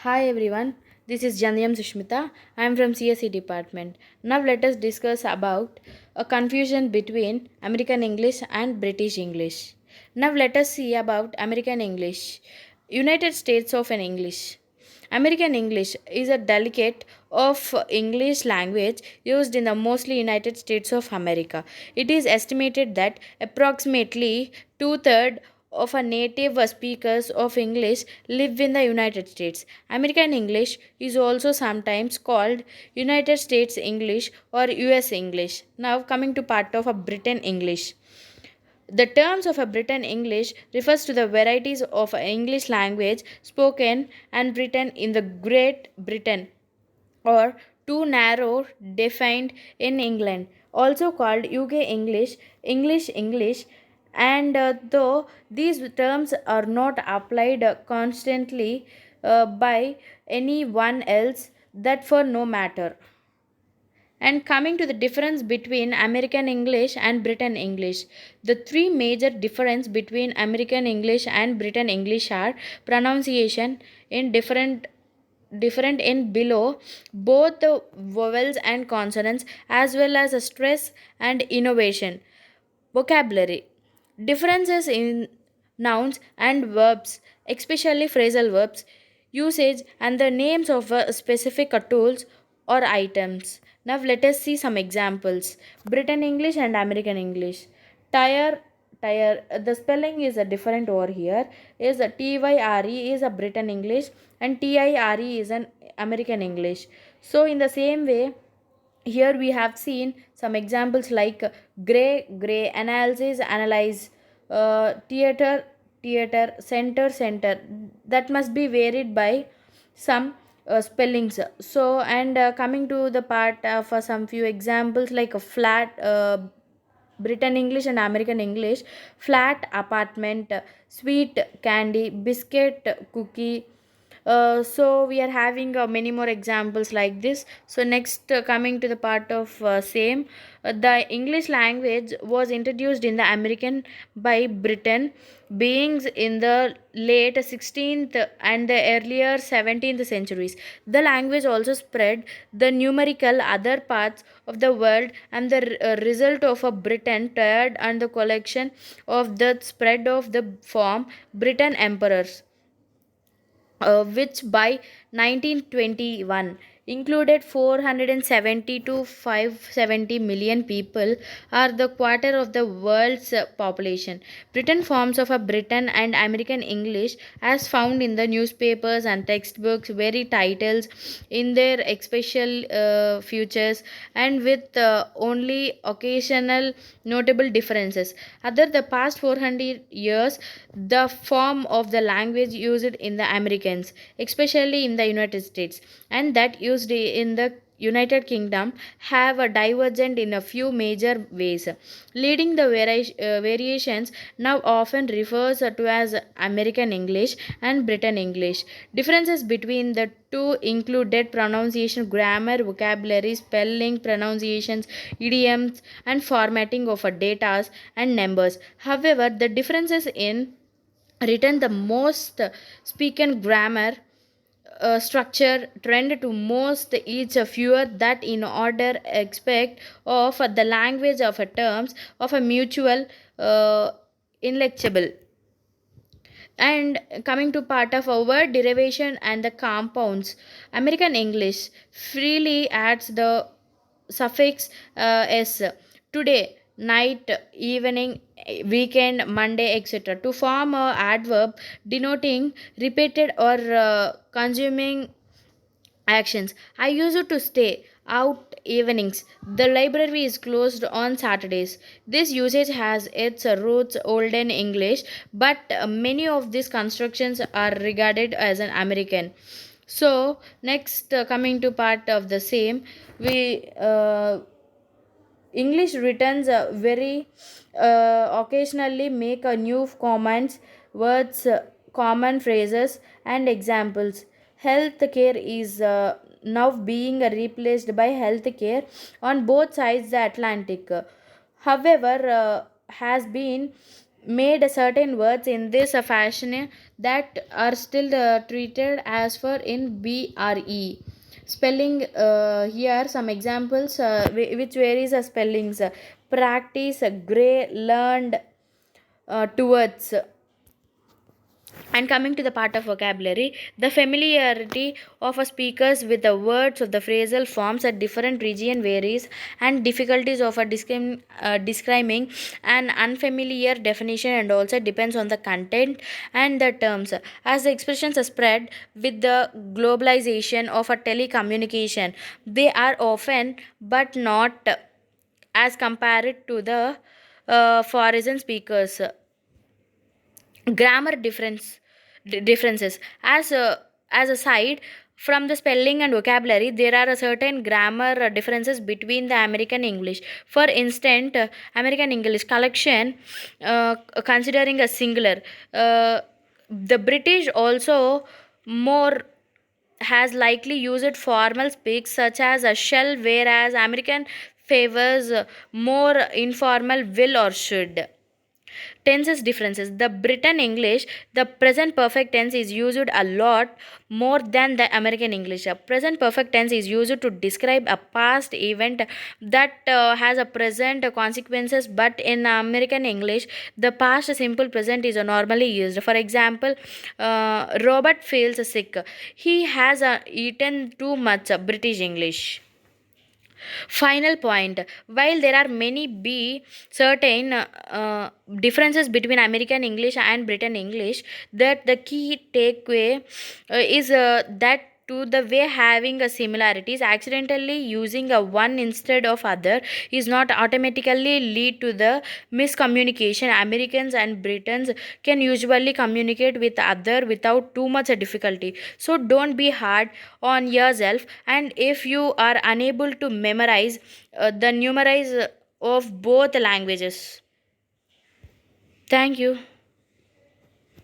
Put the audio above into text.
Hi everyone, this is Jandhyam Sushmita. I am from CSE department. Now let us discuss about a confusion between American English and British English. Now let us see about American English. United States of an English. American English is a delicate of English language used in the mostly United States of America. It is estimated that approximately two-thirds of a native speakers of English live in the United States. American English is also sometimes called United States English or US English. Now coming to part of a Britain English. The terms of a Britain English refers to the varieties of English language spoken and written in the Great Britain or too narrow defined in England, also called UK English, English English, and though these terms are not applied constantly by anyone else, that for no matter. And coming to the difference between American English and Britain English, the three major difference between American English and Britain English are pronunciation in different in below both the vowels and consonants, as well as a stress and innovation. Vocabulary differences in nouns and verbs, especially phrasal verbs, usage and the names of specific tools or items. Now let us see some examples. Britain English and American English. Tire, tire. The spelling is a different over here. Is a TYRE is a Britain English and TIRE is an American English. So in the same way, here we have seen some examples like gray, analysis, analyze, theater, center. That must be varied by some spellings. So, and coming to the part of some few examples like a flat. Britain English and American English, flat apartment, sweet candy, biscuit, cookie. So we are having many more examples like this. So next, coming to the part of same, the English language was introduced in the American by Britain beings in the late 16th and the earlier 17th centuries. The language also spread the numerical other parts of the world, and the result of a Britain tired and the collection of the spread of the form Britain emperors, which by 1921 included 470 to 570 million people, are the quarter of the world's population. Britain forms of a Britain and American English as found in the newspapers and textbooks very titles in their special futures, and with only occasional notable differences. Other the past 400 years, the form of the language used in the Americans, especially in the United States, and that used in the United Kingdom have a divergent in a few major ways, leading the variations now often refers to as American English and Britain English. Differences between the two included pronunciation, grammar, vocabulary, spelling, pronunciations, idioms, and formatting of data and numbers. However, the differences in written the most spoken grammar structure trend to most each fewer that in order expect of the language of a terms of a mutual intelligible. And coming to part of our word derivation and the compounds, American English freely adds the suffix s, today, night, evening, weekend, Monday, etc., to form a adverb denoting repeated or consuming actions. I used to stay out evenings. The library is closed on Saturdays. This usage has its roots olden English, but many of these constructions are regarded as an American. So next, coming to part of the same, we English returns very occasionally make a new comments, words, common phrases, and examples. Healthcare is now being replaced by healthcare on both sides the Atlantic. However, has been made certain words in this fashion that are still treated as for in bre spelling. Here some examples which varies spellings: practice, gray, learned, towards. And coming to the part of vocabulary, the familiarity of a speakers with the words of the phrasal forms at different region varies, and difficulties of a describing an unfamiliar definition and also depends on the content and the terms. As the expressions are spread with the globalization of a telecommunication, they are often but not as compared to the foreign speakers. Grammar differences, as a side from the spelling and vocabulary, there are a certain grammar differences between the American English. For instance, American English collection, considering a singular, uh, the British also more has likely used formal speaks such as a shall, whereas American favors more informal will or should. Tenses differences: the Britain English, the present perfect tense is used a lot more than the American English. A present perfect tense is used to describe a past event that has a present consequences, but in American English the past simple present is normally used. For example, Robert feels sick, he has eaten too much. British English. Final point: while there are many be certain differences between American English and Britain English, that the key takeaway is that to the way having a similarities, accidentally using a one instead of other is not automatically lead to the miscommunication. Americans and Britons can usually communicate with other without too much difficulty, so don't be hard on yourself. And if you are unable to memorize the numerize of both languages, thank you.